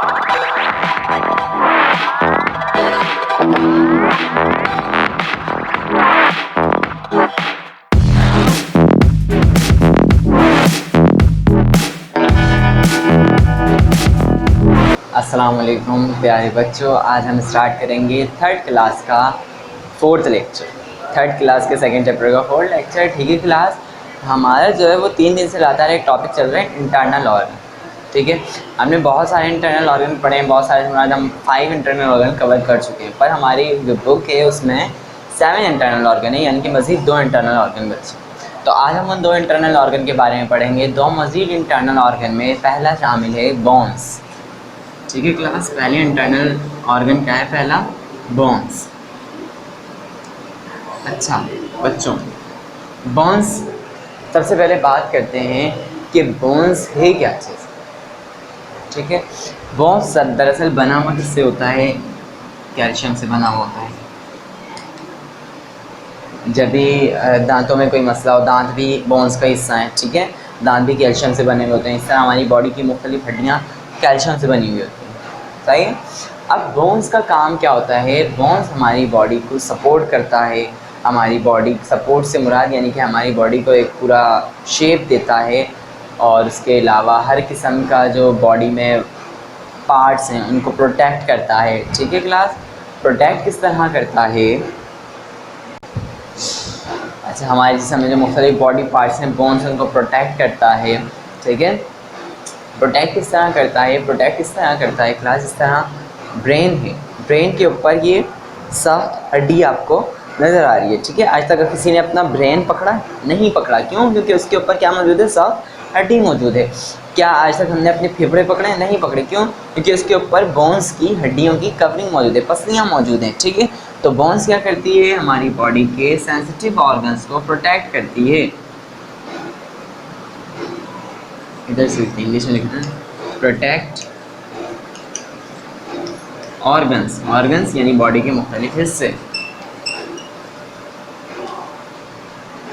अस्सलाम वालेकुम प्यारे बच्चों, आज हम स्टार्ट करेंगे थर्ड क्लास का फोर्थ लेक्चर। थर्ड क्लास के सेकंड चैप्टर का फोर्थ लेक्चर। ठीक है क्लास, हमारा जो है वो 3 दिन से लगातार एक टॉपिक चल रहा है इंटरनल ऑर्गन। ठीक है, हमने बहुत सारे इंटरनल ऑर्गन पढ़े हैं, बहुत सारे आज हम 5 इंटरनल ऑर्गन कवर कर चुके हैं, पर हमारी जो बुक है उसमें 7 इंटरनल ऑर्गन है, यानी कि मज़ीद 2 इंटरनल ऑर्गन बचे। तो आज हम उन 2 इंटरनल ऑर्गन के बारे में पढ़ेंगे। 2 मज़ीद इंटरनल ऑर्गन में पहला शामिल है बोन्स। ठीक है क्लास, पहले इंटरनल ऑर्गन क्या है? पहला बोन्स। अच्छा बच्चों, बोन्स सबसे पहले बात करते हैं कि बोन्स है क्या चीज़। ठीक है, बोन्स दरअसल बना हुआ किससे होता है? कैल्शियम से बना हुआ होता है। जब भी दांतों में कोई मसला हो, दांत भी बोन्स का हिस्सा है। ठीक है, दांत भी कैल्शियम से बने हुए होते हैं। इस तरह हमारी बॉडी की मुख्तलिफ हड्डियाँ कैल्शियम से बनी हुई होती हैं। सही है। अब बोन्स का काम क्या होता है? बोन्स हमारी बॉडी को सपोर्ट करता है। हमारी बॉडी सपोर्ट से मुराद यानी कि हमारी बॉडी को एक पूरा शेप देता है, और उसके अलावा हर किस्म का जो बॉडी में पार्ट्स हैं उनको प्रोटेक्ट करता है। ठीक है क्लास, प्रोटेक्ट किस तरह करता है? अच्छा, हमारे जिसम में जो मुख्तलिफ बॉडी पार्ट्स हैं, बोन्स उनको प्रोटेक्ट करता है। ठीक है, प्रोटेक्ट किस तरह करता है? प्रोटेक्ट किस तरह करता है क्लास? इस तरह ब्रेन है, ब्रेन के ऊपर ये सख्त हड्डी आपको नज़र आ रही है। ठीक है, आज तक किसी ने अपना ब्रेन पकड़ा? नहीं पकड़ा। क्यों? क्योंकि उसके ऊपर क्या मौजूद है? सख्त हड्डी मौजूद है। क्या आज तक हमने अपने फेफड़े पकड़े? नहीं पकड़े। क्यों? क्योंकि उसके ऊपर बोन्स की, हड्डियों की कवरिंग मौजूद है, पसलियाँ मौजूद हैं। ठीक है, तो बोन्स क्या करती है? हमारी बॉडी के सेंसिटिव ऑर्गन्स को प्रोटेक्ट करती है। इधर से इंग्लिश में लिखना है, प्रोटेक्ट ऑर्गन्स। ऑर्गन्स यानी बॉडी के मुख्तलिफ हिस्से।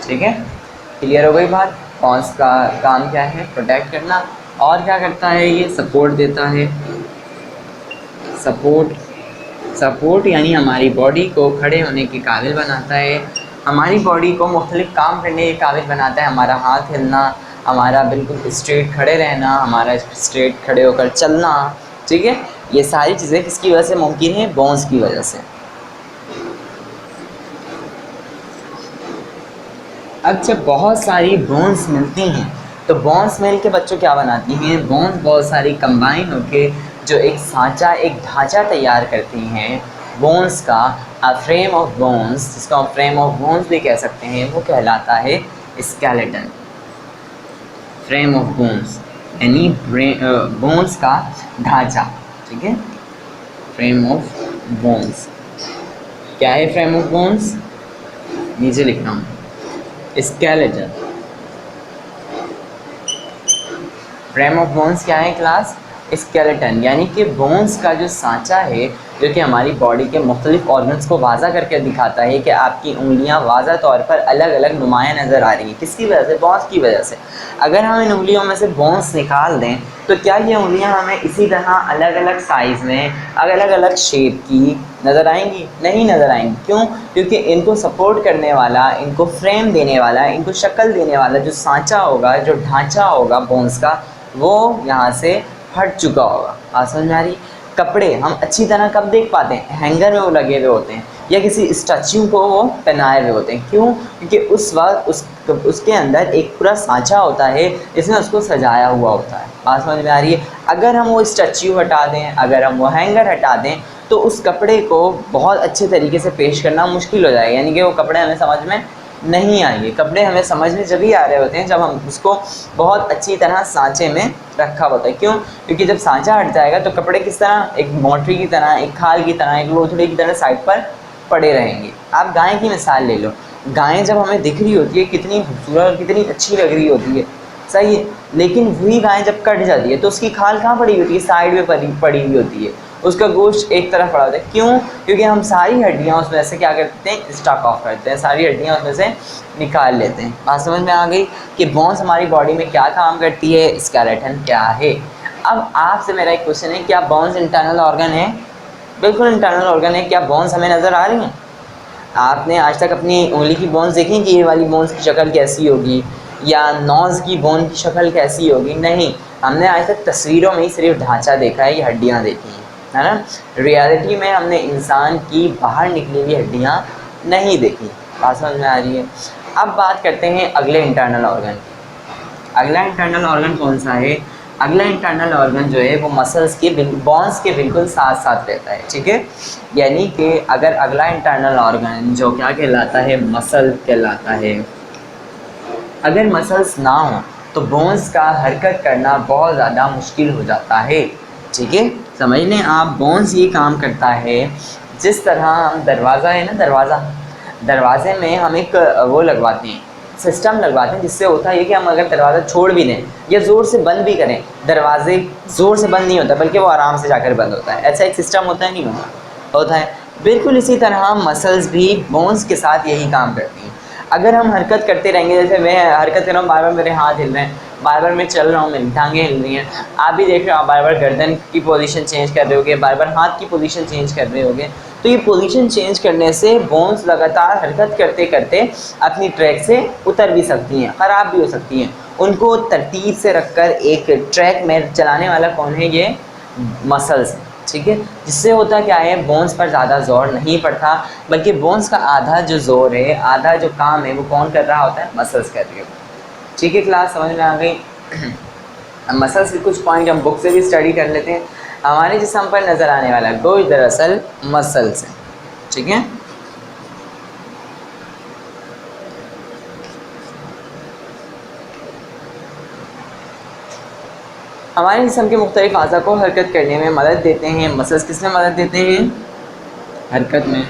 ठीक है, क्लियर हो गई बात? बोन्स का काम क्या है? प्रोटेक्ट करना। और क्या करता है ये? सपोर्ट देता है। सपोर्ट यानी हमारी बॉडी को खड़े होने के काबिल बनाता है, हमारी बॉडी को मुख्तलिफ काम करने के काबिल बनाता है। हमारा हाथ हिलना, हमारा बिल्कुल स्ट्रेट खड़े रहना, हमारा स्ट्रेट खड़े होकर चलना। ठीक है, ये सारी चीज़ें किसकी वजह से मुमकिन है? बोन्स की वजह से। अब जब बहुत सारी बोन्स मिलती हैं तो बोन्स मिल के बच्चों क्या बनाती हैं? बोन्स बहुत सारी कंबाइन होके जो एक सांचा, एक ढांचा तैयार करती हैं बोन्स का। फ्रेम ऑफ बोन्स, जिसको हम फ्रेम ऑफ बोन्स भी कह सकते हैं, वो कहलाता है स्केलेटन। फ्रेम ऑफ बोन्स यानी बोन्स का ढांचा। ठीक है, फ्रेम ऑफ बोन्स क्या है? फ्रेम ऑफ बोन्स नीचे लिख रहा हूँ, स्केलेटन। फ्रेम ऑफ बोन्स क्या है क्लास? स्केलेटन, यानी कि बोन्स का जो सांचा है, जो कि हमारी बॉडी के मुख्तलिफ ऑर्गन्स को वाज़ा करके दिखाता है कि आपकी उंगलियां वाज़ा तौर पर अलग अलग नुमायाँ नज़र आ रही हैं। किसकी वजह से? बोन्स की वजह से। अगर हम इन उंगलियों में से बोन्स निकाल दें तो क्या ये उंगलियां हमें इसी तरह अलग अलग साइज़ में, अलग अलग शेप की नज़र आएंगी? नहीं नज़र आएंगी। क्यों? क्योंकि इनको सपोर्ट करने वाला, इनको फ्रेम देने वाला, इनको शक्ल देने वाला जो सांचा होगा, जो ढांचा होगा बोन्स का, वो यहाँ से हट चुका होगा। बात समझ में आ रही? कपड़े हम अच्छी तरह कब देख पाते हैं? हैंगर में वो लगे हुए होते हैं, या किसी स्टैच्यू को वो पहनाए हुए होते हैं। क्यों? क्योंकि उस वक्त उसके अंदर एक पूरा सांचा होता है जिसमें उसको सजाया हुआ होता है। बात समझ में आ रही है? अगर हम वो स्टैच्यू हटा दें, अगर हम वो हैंगर हटा दें, तो उस कपड़े को बहुत अच्छे तरीके से पेश करना मुश्किल हो जाएगा, यानी कि वो कपड़े हमें समझ में नहीं आएंगे। कपड़े हमें समझ में जब ही आ रहे होते हैं जब हम उसको बहुत अच्छी तरह सांचे में रखा होता है। क्यों? क्योंकि जब सांचा हट जाएगा तो कपड़े किस तरह? एक मोटरी की तरह, एक खाल की तरह, एक लोथड़े की तरह साइड पर पड़े रहेंगे। आप गाय की मिसाल ले लो। गायें जब हमें दिख रही होती है कितनी खूबसूरत और कितनी अच्छी लग रही होती है, सही है, लेकिन वही गाय जब कट जाती है तो उसकी खाल कहाँ पड़ी होती है? साइड में पड़ी हुई होती है, उसका गोश्त एक तरफ पड़ा होता है। क्यों? क्योंकि हम सारी हड्डियाँ उसमें से क्या करते हैं? स्टॉक ऑफ करते हैं, सारी हड्डियाँ उसमें से निकाल लेते हैं। बात समझ में आ गई कि बोन्स हमारी बॉडी में क्या काम करती है, स्केलेटन क्या है। अब आपसे मेरा एक क्वेश्चन है, क्या बोन्स इंटरनल ऑर्गन है? बिल्कुल इंटरनल ऑर्गन है। क्या बोन्स हमें नज़र आ रही हैं? आपने आज तक अपनी उंगली की बोन्स देखी कि ये वाली बोन्स की शक्ल कैसी होगी, या नोज़ की बोन की शक्ल कैसी होगी? नहीं, हमने आज तक तस्वीरों में ही सिर्फ ढांचा देखा है, ये हड्डियाँ देखी हैं, है ना। रियलिटी में हमने इंसान की बाहर निकली हुई हड्डियाँ नहीं देखी। बात समझ में आ रही है? अब बात करते हैं अगले इंटरनल ऑर्गन की। अगला इंटरनल ऑर्गन कौन सा है? अगला इंटरनल ऑर्गन जो है वो मसल्स के बोन्स के बिल्कुल साथ साथ रहता है, ठीक है। यानी कि अगर अगला इंटरनल ऑर्गन जो क्या कहलाता है, मसल कहलाता है, अगर मसल्स ना हो तो बोन्स का हरकत करना बहुत ज़्यादा मुश्किल हो जाता है, ठीक है। समझ लें आप, बोन्स ये काम करता है जिस तरह हम दरवाज़ा है ना, दरवाजे में हम एक वो लगवाते हैं, सिस्टम लगवाते हैं, जिससे होता है कि हम अगर दरवाज़ा छोड़ भी दें या ज़ोर से बंद भी करें, दरवाजे ज़ोर से बंद नहीं होता बल्कि वो आराम से जाकर बंद होता है। ऐसा एक सिस्टम होता है, नहीं होता है। बिल्कुल इसी तरह मसल्स भी बोन्स के साथ यही काम करती हैं। अगर हम हरकत करते रहेंगे, जैसे मैं हरकत कर रहा हूँ, बार बार मेरे हाथ हिल रहे हैं, बार बार मैं चल रहा हूँ, मेरी टांगें हिल रही हैं, आप भी देख रहे हो, आप बार बार गर्दन की पोजीशन चेंज कर रहे होगे, बार बार हाथ की पोजीशन चेंज कर रहे होगे, तो ये पोजीशन चेंज करने से बोन्स लगातार हरकत करते करते अपनी ट्रैक से उतर भी सकती हैं, ख़राब भी हो सकती हैं। उनको तरतीब से रखकर एक ट्रैक में चलाने वाला कौन है? ये मसल्स, ठीक है। जिससे होता क्या है, बोन्स पर ज़्यादा जोर नहीं पड़ता, बल्कि बोन्स का आधा जो जोर है, आधा जो काम है, वो कौन कर रहा होता है? मसल्स कर रही होती है, ठीक है। क्लास समझ में आ गई? मसल्स के कुछ पॉइंट हम बुक से भी स्टडी कर लेते हैं। हमारे जिस्म पर नज़र आने वाला गोश्त दरअसल मसल्स है, ठीक है। हमारे जिस्म के मुख्तलिफ अज़ा को हरकत करने में मदद देते हैं मसल्स। किस में मदद देते हैं? हरकत में।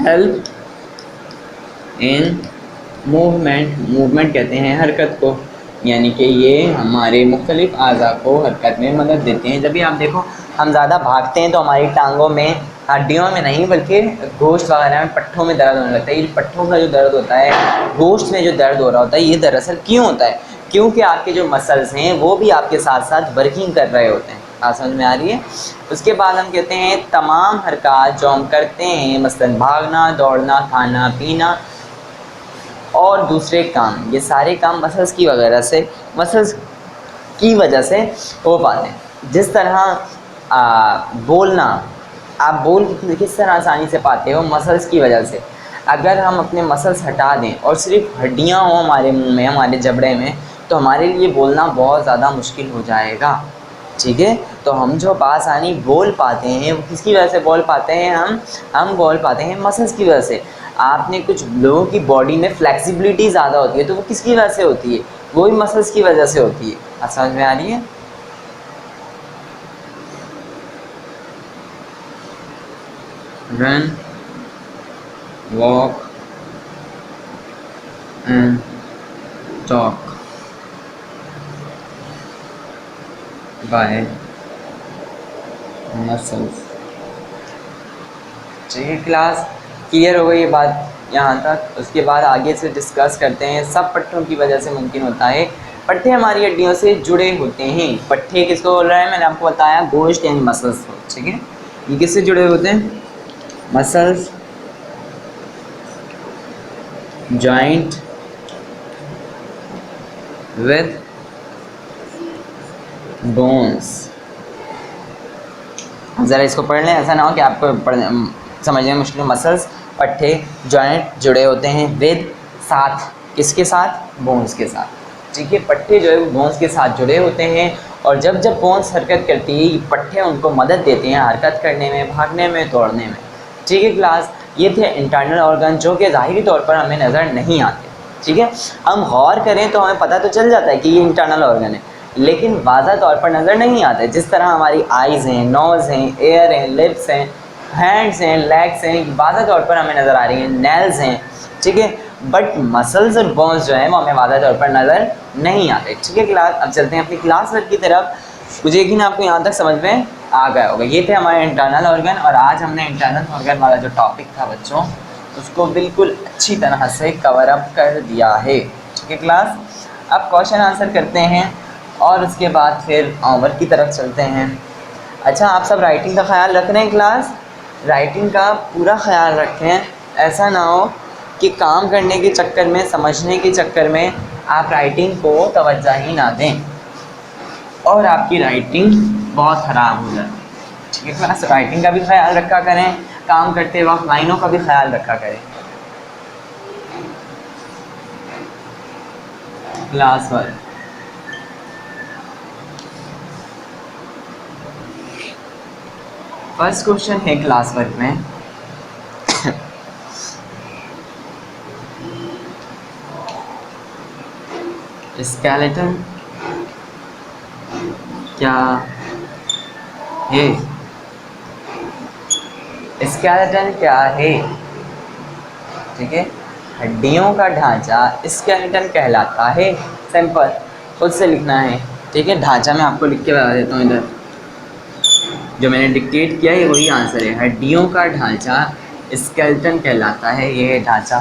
हेल्प इन मूवमेंट कहते हैं हरकत को, यानी कि ये हमारे मुख्तलिफ अज़ा को हरकत में मदद देते हैं। जब भी आप देखो हम ज़्यादा भागते हैं तो हमारी टांगों में, हड्डियों में नहीं बल्कि गोश्त वगैरह में, पट्ठों में दर्द होने लगता है। ये पट्ठों का जो दर्द होता है, गोश्त में जो दर्द हो रहा होता है, ये दरअसल क्यों होता है? क्योंकि आपके जो मसल्स हैं वो भी आपके साथ साथ वर्किंग कर रहे होते हैं। बात समझ में आ रही है? उसके बाद हम कहते हैं तमाम हरकत जो हम करते हैं, मसलन भागना, दौड़ना, खाना पीना और दूसरे काम, ये सारे काम मसल्स की वजह से हो पाते हैं। जिस तरह बोलना, आप बोल किस तरह आसानी से पाते हो? मसल्स की वजह से। अगर हम अपने मसल्स हटा दें और सिर्फ हड्डियां हों हमारे मुंह में, हमारे जबड़े में, तो हमारे लिए बोलना बहुत ज़्यादा मुश्किल हो जाएगा, ठीक है। तो हम जो बासानी बोल पाते हैं वो किसकी वजह से बोल पाते हैं? हम बोल पाते हैं मसल्स की वजह से। आपने कुछ लोगों की बॉडी में फ्लेक्सिबिलिटी ज़्यादा होती है, तो वो किसकी वजह से होती है? वो भी मसल्स की वजह से होती है। आप समझ में आ रही है? Run, walk and talk bye muscles. चलिए क्लास क्लियर हो गई ये बात यहाँ तक। उसके बाद आगे से डिस्कस करते हैं। सब पट्टों की वजह से मुमकिन होता है। पट्टे हमारी हड्डियों से जुड़े होते हैं। पट्टे किसको बोल रहा है? मैंने आपको बताया गोश्त यानी मसल्स को, ठीक है। ये किससे जुड़े होते हैं? Muscles joint with bones. ज़रा इसको पढ़ लें, ऐसा ना हो कि आपको समझने में मुश्किल। मसल्स, पट्टे, जॉइंट जुड़े होते हैं विद, साथ, किसके साथ? बोन्स के साथ, ठीक है। पट्टे जो है वो बोन्स के साथ जुड़े होते हैं, और जब जब बोन्स हरकत करती है, पट्टे उनको मदद देते हैं हरकत करने में, भागने में, दौड़ने में, ठीक है क्लास। ये थे इंटरनल ऑर्गन जो कि ज़ाहिरी तौर पर हमें नज़र नहीं आते, ठीक है। हम गौर करें तो हमें पता तो चल जाता है कि ये इंटरनल ऑर्गन है, लेकिन वाज़ा तौर पर नज़र नहीं आते। जिस तरह हमारी आइज़ हैं, नोज़ हैं, एयर हैं, लिप्स हैं, हैंड्स हैं, लेग्स हैं, वाज़ा तौर पर हमें नज़र आ रही हैं, नेल्स हैं, ठीक है। बट मसल्स और बोन्स जो हैं वो हमें वाज़ा तौर पर नज़र नहीं आते, ठीक है क्लास। अब चलते हैं अपनी क्लास वर्क की तरफ। मुझे यकीन आपको यहाँ तक समझ में आ गया होगा। ये थे हमारे इंटरनल ऑर्गन, और आज हमने इंटरनल ऑर्गन वाला जो टॉपिक था बच्चों, उसको बिल्कुल अच्छी तरह से कवर अप कर दिया है, ठीक है क्लास। अब क्वेश्चन आंसर करते हैं। और उसके बाद फिर होमवर्क की तरफ चलते हैं। अच्छा, आप सब राइटिंग का ख्याल रख रहे हैं क्लास? राइटिंग का पूरा ख्याल रखें, ऐसा ना हो कि काम करने के चक्कर में, समझने के चक्कर में आप राइटिंग को तवज्जो ही ना दें और आपकी राइटिंग बहुत ख़राब हो जाए। ठीक है क्लास, राइटिंग का भी ख्याल रखा करें, काम करते वक्त लाइनों का भी ख्याल रखा करें। क्लास वर्क, फर्स्ट क्वेश्चन है क्लास वर्क में स्केलेटन क्या है? स्केलेटन क्या है? ठीक है, हड्डियों का ढांचा स्केलेटन कहलाता है। सिंपल, खुद से लिखना है। ठीक है, ढांचा मैं आपको लिख के बता देता हूँ। इधर जो मैंने डिक्टेट किया है वही आंसर है। हड्डियों का ढांचा स्केलेटन कहलाता है, ये है ढांचा।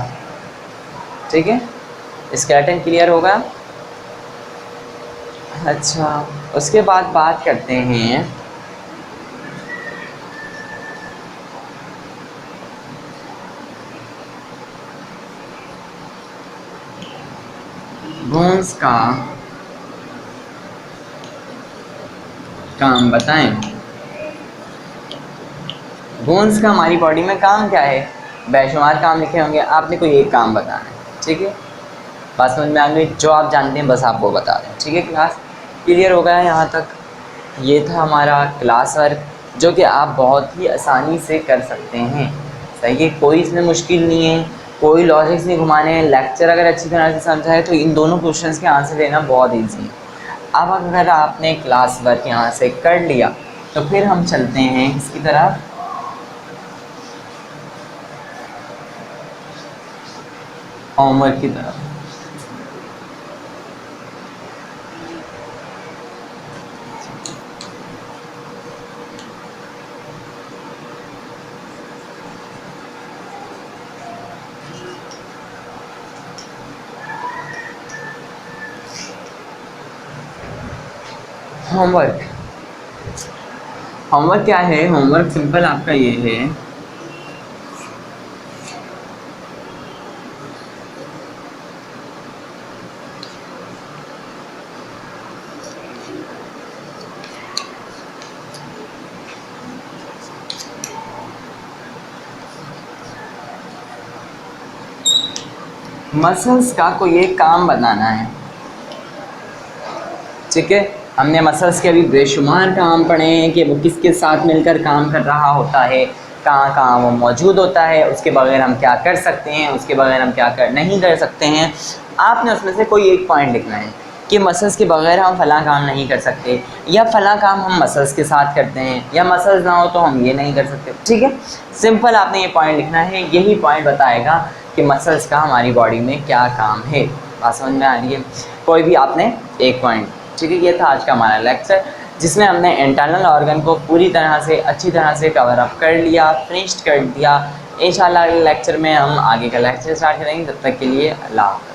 ठीक है, स्केलेटन क्लियर होगा? अच्छा, उसके बाद बात करते हैं बोन्स का काम बताएं। बोन्स का हमारी बॉडी में काम क्या है? बेशुमार काम लिखे होंगे, आपने कोई एक काम बताना है। ठीक है, बात समझ में आ गई? जो आप जानते हैं बस आप वो बता दें। ठीक है क्लास, क्लियर हो गया है यहाँ तक? ये था हमारा क्लास वर्क, जो कि आप बहुत ही आसानी से कर सकते हैं। सही है, कोई इसमें मुश्किल नहीं है, कोई लॉजिक्स नहीं घुमाने हैं। लेक्चर अगर अच्छी तरह से समझा है तो इन दोनों क्वेश्चंस के आंसर देना बहुत ईजी है। अब अगर आपने क्लास वर्क यहाँ से कर लिया तो फिर हम चलते हैं इसकी तरफ, होमवर्क की तरफ। होमवर्क, होमवर्क क्या है? होमवर्क सिंपल आपका ये है, मसल्स का कोई एक काम बनाना है। ठीक है, हमने मसल्स के अभी बेशुमार काम पढ़े हैं कि वो किसके साथ मिलकर काम कर रहा होता है, कहाँ कहाँ वो मौजूद होता है, उसके बगैर हम क्या कर सकते हैं, उसके बगैर हम क्या नहीं कर सकते हैं। आपने उसमें से कोई एक पॉइंट लिखना है कि मसल्स के बगैर हम फ़लाँ काम नहीं कर सकते, या फ़लाँ काम हम मसल्स के साथ करते हैं, या मसल्स ना हो तो हम ये नहीं कर सकते। ठीक है, सिंपल आपने ये पॉइंट लिखना है, यही पॉइंट बताएगा कि मसल्स का हमारी बॉडी में क्या काम है। बात समझ में आ रही है? कोई भी आपने एक पॉइंट। ठीक है, ये था आज का हमारा लेक्चर, जिसमें हमने इंटरनल ऑर्गन को पूरी तरह से अच्छी तरह से कवर अप कर लिया, फिनिश्ड कर दिया। इंशाल्लाह अगले लेक्चर में हम आगे का लेक्चर स्टार्ट करेंगे। तब तक के लिए अल्लाह।